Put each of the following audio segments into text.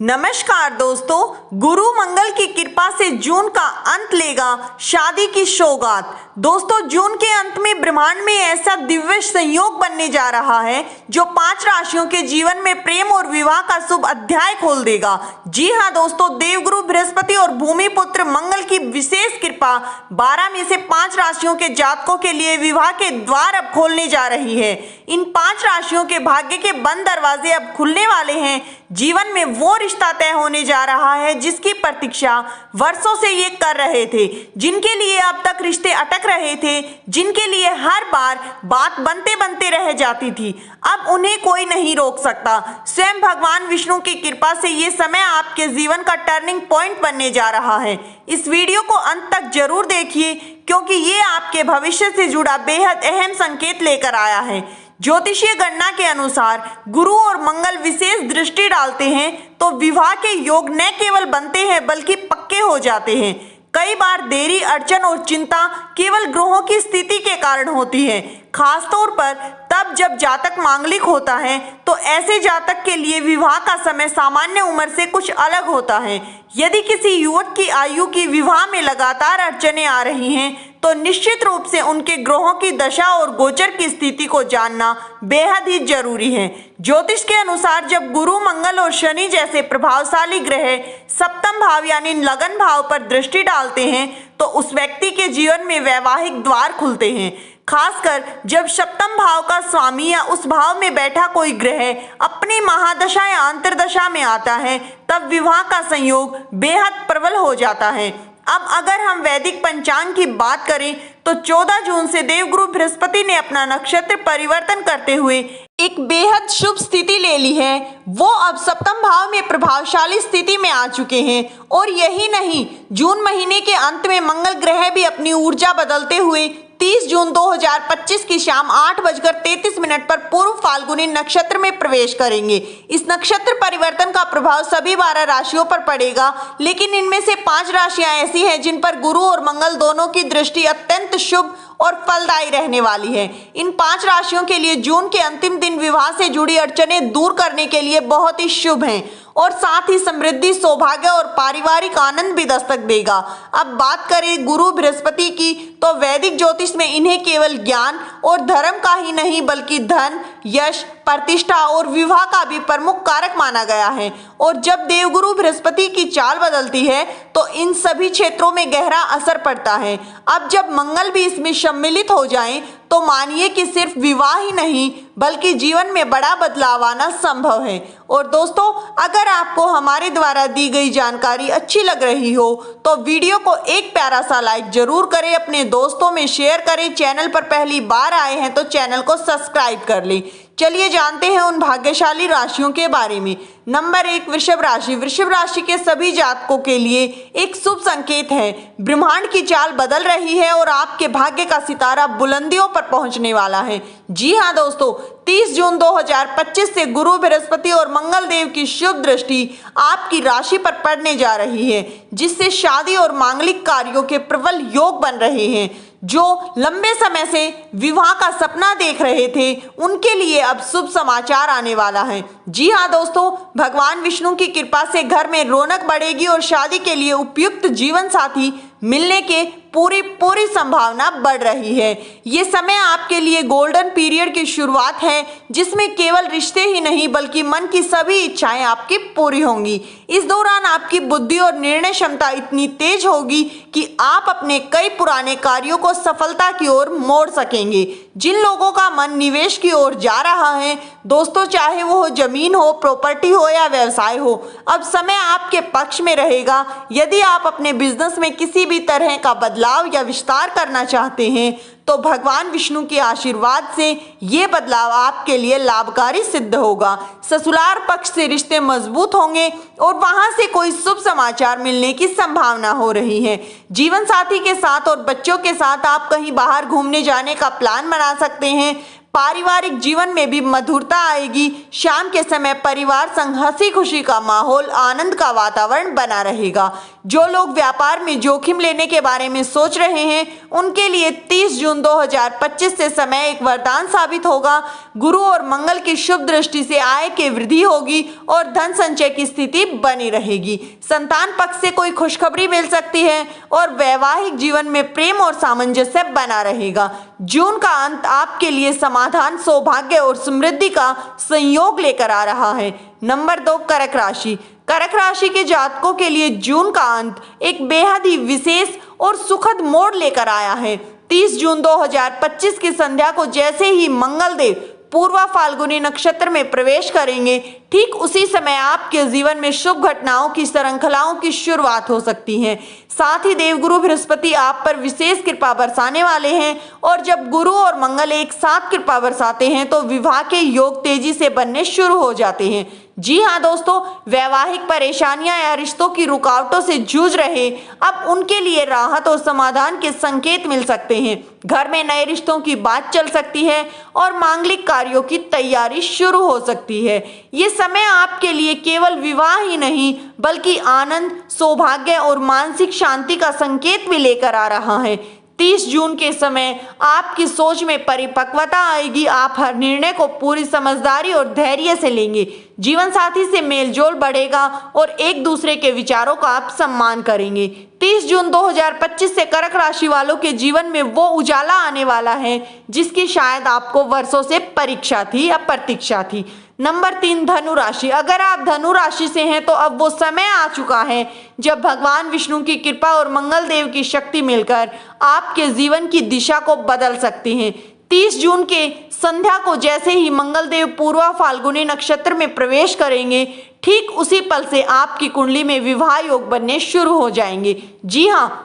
नमस्कार दोस्तों, गुरु मंगल की कृपा से जून का अंत लेगा शादी की सौगात। दोस्तों, जून के अंत में ब्रह्मांड में ऐसा दिव्य संयोग बनने जा रहा है जो 5 राशियों के जीवन में प्रेम और विवाह का शुभ अध्याय खोल देगा। जी हाँ दोस्तों, देवगुरु बृहस्पति और भूमि पुत्र मंगल की विशेष कृपा 12 में से 5 राशियों के जातकों के लिए विवाह के द्वार अब खोलने जा रही है। इन 5 राशियों के भाग्य के बंद दरवाजे अब खुलने वाले हैं। जीवन में वो रिश्ता तय होने जा रहा है जिसकी प्रतीक्षा वर्षों से ये कर रहे थे, जिनके लिए अब तक रिश्ते अटक रहे थे, जिनके लिए हर बार बात बनते बनते रह जाती थी। अब उन्हें कोई नहीं रोक सकता। स्वयं भगवान विष्णु की कृपा से ये समय आपके जीवन का टर्निंग पॉइंट बनने जा रहा है। इस वीडियो को अंत तक जरूर देखिए क्योंकि ये आपके भविष्य से जुड़ा बेहद अहम संकेत लेकर आया है। ज्योतिषीय गणना के अनुसार गुरु और मंगल विशेष दृष्टि डालते हैं तो विवाह के योग न केवल बनते हैं बल्कि पक्के हो जाते हैं। कई बार देरी, अड़चन और चिंता केवल ग्रहों की स्थिति के कारण होती है, खासतौर पर तब जब जातक मांगलिक होता है। तो ऐसे जातक के लिए विवाह का समय सामान्य उम्र से कुछ अलग होता है। यदि किसी युवक की आयु की विवाह में लगातार अड़चनें आ रही हैं तो निश्चित रूप से उनके ग्रहों की दशा और गोचर की स्थिति को जानना बेहद ही जरूरी है। ज्योतिष के अनुसार जब गुरु, मंगल और शनि जैसे प्रभावशाली ग्रह सप्तम भाव यानी लगन भाव पर दृष्टि डालते हैं तो उस व्यक्ति के जीवन में वैवाहिक द्वार खुलते हैं। खासकर जब सप्तम भाव का स्वामी या उस भाव में बैठा कोई ग्रह अपनी महादशा या अंतर्दशा में आता है तब विवाह का संयोग बेहद प्रबल हो जाता है। अब अगर हम वैदिक पंचांग की बात करें तो 14 जून से देवगुरु बृहस्पति ने अपना नक्षत्र परिवर्तन करते हुए एक बेहद शुभ स्थिति ले ली है। वो अब सप्तम भाव में प्रभावशाली स्थिति में आ चुके हैं और यही नहीं, जून महीने के अंत में मंगल ग्रह भी अपनी ऊर्जा बदलते हुए 30 जून 2025 की शाम 8:33 पर पूर्व फाल्गुनी नक्षत्र में प्रवेश करेंगे। इस नक्षत्र परिवर्तन का प्रभाव सभी 12 राशियों पर पड़ेगा, लेकिन इनमें से 5 राशियां ऐसी हैं जिन पर गुरु और मंगल दोनों की दृष्टि अत्यंत शुभ और फलदायी रहने वाली है। इन 5 राशियों के लिए जून के अंतिम दिन विवाह से जुड़ी अड़चनें दूर करने के लिए बहुत ही शुभ हैं और साथ ही समृद्धि, सौभाग्य और पारिवारिक आनंद भी दस्तक देगा। अब बात करें गुरु बृहस्पति की तो वैदिक ज्योतिष में इन्हें केवल ज्ञान और धर्म का ही नहीं बल्कि धन, यश, प्रतिष्ठा और विवाह का भी प्रमुख कारक माना गया है। और जब देवगुरु बृहस्पति की चाल बदलती है तो इन सभी क्षेत्रों में गहरा असर पड़ता है। अब जब मंगल भी इसमें सम्मिलित हो जाएं तो मानिए कि सिर्फ विवाह ही नहीं बल्कि जीवन में बड़ा बदलाव आना संभव है। और दोस्तों, अगर आपको हमारे द्वारा दी गई जानकारी अच्छी लग रही हो तो वीडियो को एक प्यारा सा लाइक जरूर करें, अपने दोस्तों में शेयर करें। चैनल पर पहली बार आए हैं तो चैनल को सब्सक्राइब कर लें। चलिए जानते हैं उन भाग्यशाली राशियों के बारे में। नंबर 1, वृषभ राशि। वृषभ राशि के सभी जातकों के लिए एक शुभ संकेत है। ब्रह्मांड की चाल बदल रही है और आपके भाग्य का सितारा बुलंदियों पर पहुंचने वाला है। जी हाँ दोस्तों, 30 जून 2025 से गुरु, बृहस्पति और मंगल देव की शुभ दृष्टि आपकी राशि पर पड़ने जा रही है, जिससे शादी और मांगलिक कार्यों के प्रबल योग बन रहे हैं। जो लंबे समय से विवाह का सपना देख रहे थे उनके लिए अब शुभ समाचार आने वाला है। जी हाँ दोस्तों, भगवान विष्णु की कृपा से घर में रौनक बढ़ेगी और शादी के लिए उपयुक्त जीवन साथी मिलने के पूरी संभावना बढ़ रही है। ये समय आपके लिए गोल्डन पीरियड की शुरुआत है जिसमें केवल रिश्ते ही नहीं बल्कि मन की सभी इच्छाएं आपकी पूरी होंगी। इस दौरान आपकी बुद्धि और निर्णय क्षमता इतनी तेज होगी कि आप अपने कई पुराने कार्यों को सफलता की ओर मोड़ सकेंगे। जिन लोगों का मन निवेश की ओर जा रहा है दोस्तों, चाहे वो जमीन हो, प्रॉपर्टी हो या व्यवसाय हो, अब समय आपके पक्ष में रहेगा। यदि आप अपने बिजनेस में किसी भी तरह का बदलाव या विस्तार करना चाहते हैं तो भगवान विष्णु के आशीर्वाद से ये बदलाव आपके लिए लाभकारी सिद्ध होगा। ससुराल पक्ष से रिश्ते मजबूत होंगे और वहां से कोई शुभ समाचार मिलने की संभावना हो रही है। जीवन साथी के साथ और बच्चों के साथ आप कहीं बाहर घूमने जाने का प्लान बना सकते हैं। पारिवारिक जीवन में भी मधुरता आएगी। शाम के समय परिवार संग हंसी खुशी का माहौल, आनंद का वातावरण बना रहेगा। जो लोग व्यापार में जोखिम लेने के बारे में सोच रहे हैं उनके लिए 30 जून 2025 से समय एक वरदान साबित होगा। गुरु और मंगल की शुभ दृष्टि से आय की वृद्धि होगी और धन संचय की स्थिति बनी रहेगी। संतान पक्ष से कोई खुशखबरी मिल सकती है और वैवाहिक जीवन में प्रेम और सामंजस्य बना रहेगा। जून का अंत आपके लिए समाधान, सौभाग्य और समृद्धि का संयोग लेकर आ रहा है। नंबर 2, कर्क राशि। कर्क राशि के जातकों के लिए जून का अंत एक बेहद ही विशेष और सुखद मोड़ लेकर आया है। 30 जून 2025 की संध्या को जैसे ही मंगल देव पूर्वा फाल्गुनी नक्षत्र में प्रवेश करेंगे, ठीक उसी समय आपके जीवन में शुभ घटनाओं की श्रृंखलाओं की शुरुआत हो सकती है। साथ ही देवगुरु बृहस्पति आप पर विशेष कृपा बरसाने वाले हैं और जब गुरु और मंगल एक साथ कृपा बरसाते हैं तो विवाह के योग तेजी से बनने शुरू हो जाते हैं। जी हाँ दोस्तों, वैवाहिक परेशानियां या रिश्तों की रुकावटों से जूझ रहे अब उनके लिए राहत और समाधान के संकेत मिल सकते हैं। घर में नए रिश्तों की बात चल सकती है और मांगलिक कार्यों की तैयारी शुरू हो सकती है। ये समय आपके लिए केवल विवाह ही नहीं बल्कि आनंद, सौभाग्य और मानसिक शांति का संकेत भी लेकर आ रहा है। 30 जून के समय आपकी सोच में परिपक्वता आएगी। आप हर निर्णय को पूरी समझदारी और धैर्य से लेंगे। जीवन साथी से मेलजोल बढ़ेगा और एक दूसरे के विचारों का आप सम्मान करेंगे। 30 जून 2025 से कर्क राशि वालों के जीवन में वो उजाला आने वाला है जिसकी शायद आपको वर्षों से परीक्षा थी या प्रतीक्षा थी। नंबर 3, धनु राशि। अगर आप धनु राशि से हैं तो अब वो समय आ चुका है जब भगवान विष्णु की कृपा और मंगल देव की शक्ति मिलकर आपके जीवन की दिशा को बदल सकती हैं। 30 जून के संध्या को जैसे ही मंगल देव पूर्वा फाल्गुनी नक्षत्र में प्रवेश करेंगे, ठीक उसी पल से आपकी कुंडली में विवाह योग बनने शुरू हो जाएंगे। जी हाँ,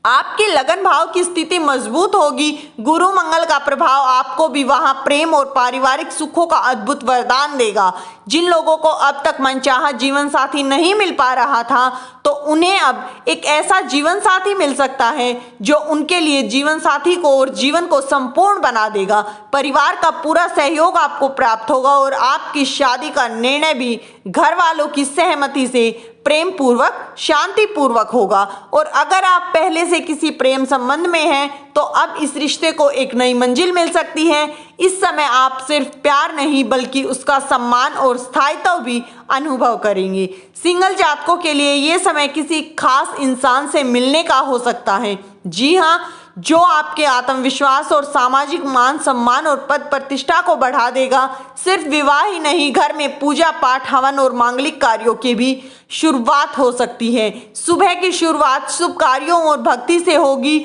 आपके लगन भाव की स्थिति मजबूत होगी। गुरु मंगल का प्रभाव आपको विवाह, प्रेम और पारिवारिक सुखों का अद्भुत वरदान देगा। जिन लोगों को अब तक मनचाहा जीवन साथी नहीं मिल पा रहा था तो उन्हें अब एक ऐसा जीवन साथी मिल सकता है जो उनके लिए जीवन साथी को और जीवन को संपूर्ण बना देगा। परिवार का पूरा सहयोग आपको प्राप्त होगा और आपकी शादी का निर्णय भी घर वालों की सहमति से प्रेम पूर्वक, शांति पूर्वक होगा। और अगर आप पहले से किसी प्रेम संबंध में हैं तो अब इस रिश्ते को एक नई मंजिल मिल सकती है। इस समय आप सिर्फ प्यार नहीं बल्कि उसका सम्मान और स्थायित्व भी अनुभव करेंगे। सिंगल जातकों के लिए ये समय किसी खास इंसान से मिलने का हो सकता है। जी हाँ, जो आपके आत्मविश्वास और सामाजिक मान सम्मान और पद प्रतिष्ठा को बढ़ा देगा। सिर्फ विवाह ही नहीं, घर में पूजा पाठ, हवन और मांगलिक कार्यों की भी शुरुआत हो सकती है। सुबह की शुरुआत शुभ कार्यों और भक्ति से होगी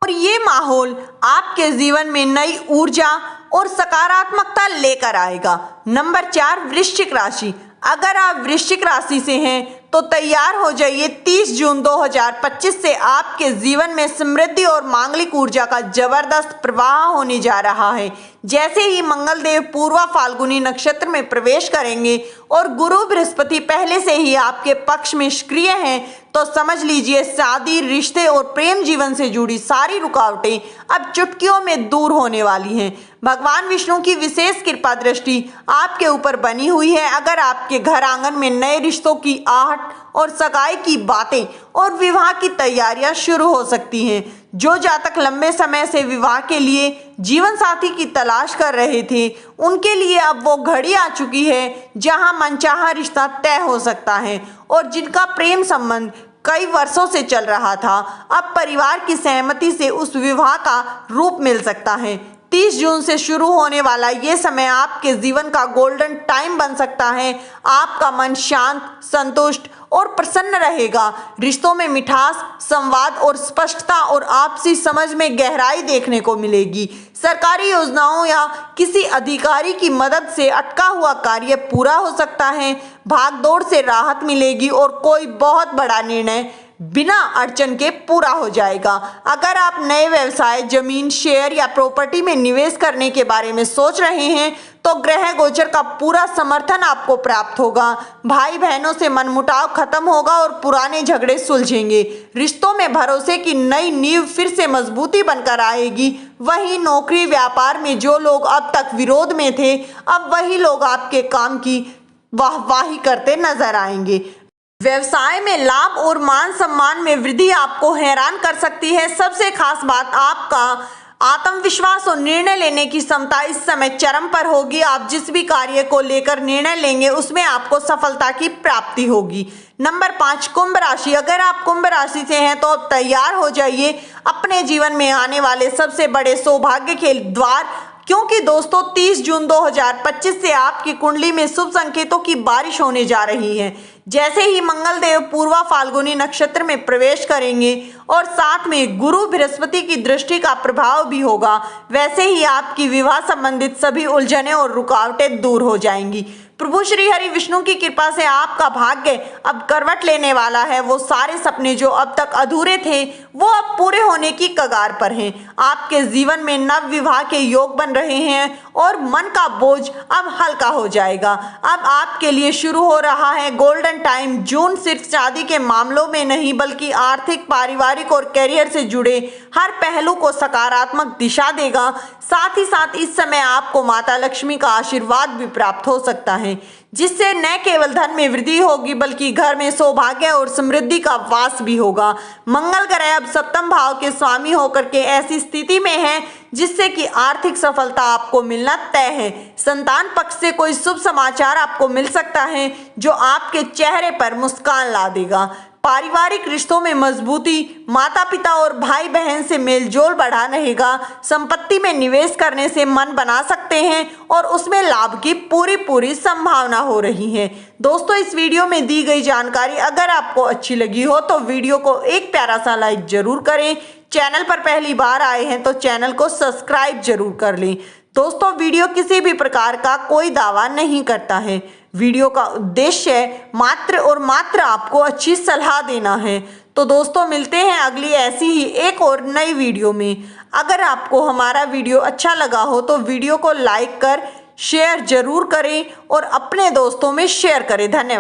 और ये माहौल आपके जीवन में नई ऊर्जा और सकारात्मकता लेकर आएगा। नंबर 4, वृश्चिक राशि। अगर आप वृश्चिक राशि से हैं तो तैयार हो जाइए। 30 जून 2025 से आपके जीवन में समृद्धि और मांगलिक ऊर्जा का जबरदस्त प्रवाह होने जा रहा है। जैसे ही मंगल देव पूर्वा फाल्गुनी नक्षत्र में प्रवेश करेंगे और गुरु बृहस्पति पहले से ही आपके पक्ष में सक्रिय हैं तो समझ लीजिए शादी, रिश्ते और प्रेम जीवन से जुड़ी सारी रुकावटें अब चुटकियों में दूर होने वाली हैं। भगवान विष्णु की विशेष कृपा दृष्टि आपके ऊपर बनी हुई है। अगर आपके घर आंगन में नए रिश्तों की आहट और सगाई की बातें और विवाह की तैयारियां शुरू हो सकती हैं। जो जातक लंबे समय से विवाह के लिए जीवन साथी की तलाश कर रहे थे उनके लिए अब वो घड़ी आ चुकी है जहां मनचाहा रिश्ता तय हो सकता है। और जिनका प्रेम संबंध कई वर्षों से चल रहा था, अब परिवार की सहमति से उस विवाह का रूप मिल सकता है। 30 जून से शुरू होने वाला ये समय आपके जीवन का गोल्डन टाइम बन सकता है। आपका मन शांत, संतुष्ट और प्रसन्न रहेगा। रिश्तों में मिठास, संवाद और स्पष्टता और आपसी समझ में गहराई देखने को मिलेगी। सरकारी योजनाओं या किसी अधिकारी की मदद से अटका हुआ कार्य पूरा हो सकता है। भागदौड़ से राहत मिलेगी और कोई बहुत बड़ा निर्णय बिना अड़चन के पूरा हो जाएगा। अगर आप नए व्यवसाय, जमीन, शेयर या प्रॉपर्टी में निवेश करने के बारे में सोच रहे हैं तो ग्रह गोचर का पूरा समर्थन आपको प्राप्त होगा। भाई बहनों से मनमुटाव खत्म होगा और पुराने झगड़े सुलझेंगे। रिश्तों में भरोसे की नई नींव फिर से मजबूती बनकर आएगी। वहीं नौकरी, व्यापार में जो लोग अब तक विरोध में थे, अब वही लोग आपके काम की वाहवाही करते नजर आएंगे। व्यवसाय में लाभ और मान सम्मान में वृद्धि आपको हैरान कर सकती है। सबसे खास बात, आपका आत्मविश्वास और निर्णय लेने की क्षमता इस समय चरम पर होगी। आप जिस भी कार्य को लेकर निर्णय लेंगे उसमें आपको सफलता की प्राप्ति होगी। नंबर 5, कुंभ राशि। अगर आप कुंभ राशि से हैं तो अब तैयार हो जाइए अपने जीवन में आने वाले सबसे बड़े सौभाग्य के द्वार, क्योंकि दोस्तों 30 जून 2025 से आपकी कुंडली में शुभ संकेतों की बारिश होने जा रही है। जैसे ही मंगल देव पूर्वा फाल्गुनी नक्षत्र में प्रवेश करेंगे और साथ में गुरु बृहस्पति की दृष्टि का प्रभाव भी होगा, वैसे ही आपकी विवाह संबंधित सभी उलझनें और रुकावटें दूर हो जाएंगी। प्रभु श्री हरि विष्णु की कृपा से आपका भाग्य अब करवट लेने वाला है। वो सारे सपने जो अब तक अधूरे थे वो अब पूरे होने की कगार पर हैं। आपके जीवन में नव विवाह के योग बन रहे हैं और मन का बोझ अब हल्का हो जाएगा। अब आपके लिए शुरू हो रहा है गोल्डन टाइम। जून सिर्फ शादी के मामलों में नहीं बल्कि आर्थिक, पारिवारिक और करियर से जुड़े हर पहलू को सकारात्मक दिशा देगा। साथ ही साथ इस समय आपको माता लक्ष्मी का आशीर्वाद भी प्राप्त हो सकता है, जिससे न केवल धन में वृद्धि होगी बल्कि घर में सौभाग्य और समृद्धि का वास भी होगा। मंगल ग्रह अब सप्तम भाव के स्वामी होकर के ऐसी स्थिति में है जिससे कि आर्थिक सफलता आपको मिलना तय है। संतान पक्ष से कोई शुभ समाचार आपको मिल सकता है जो आपके चेहरे पर मुस्कान ला देगा। पारिवारिक रिश्तों में मजबूती, माता पिता और भाई बहन से मेलजोल बढ़ा रहेगा। संपत्ति में निवेश करने से मन बना सकते हैं और उसमें लाभ की पूरी संभावना हो रही है। दोस्तों, इस वीडियो में दी गई जानकारी अगर आपको अच्छी लगी हो तो वीडियो को एक प्यारा सा लाइक जरूर करें। चैनल पर पहली बार आए हैं तो चैनल को सब्सक्राइब जरूर कर लें। दोस्तों, वीडियो किसी भी प्रकार का कोई दावा नहीं करता है। वीडियो का उद्देश्य मात्र और मात्र आपको अच्छी सलाह देना है। तो दोस्तों, मिलते हैं अगली ऐसी ही एक और नई वीडियो में। अगर आपको हमारा वीडियो अच्छा लगा हो तो वीडियो को लाइक कर शेयर जरूर करें और अपने दोस्तों में शेयर करें। धन्यवाद।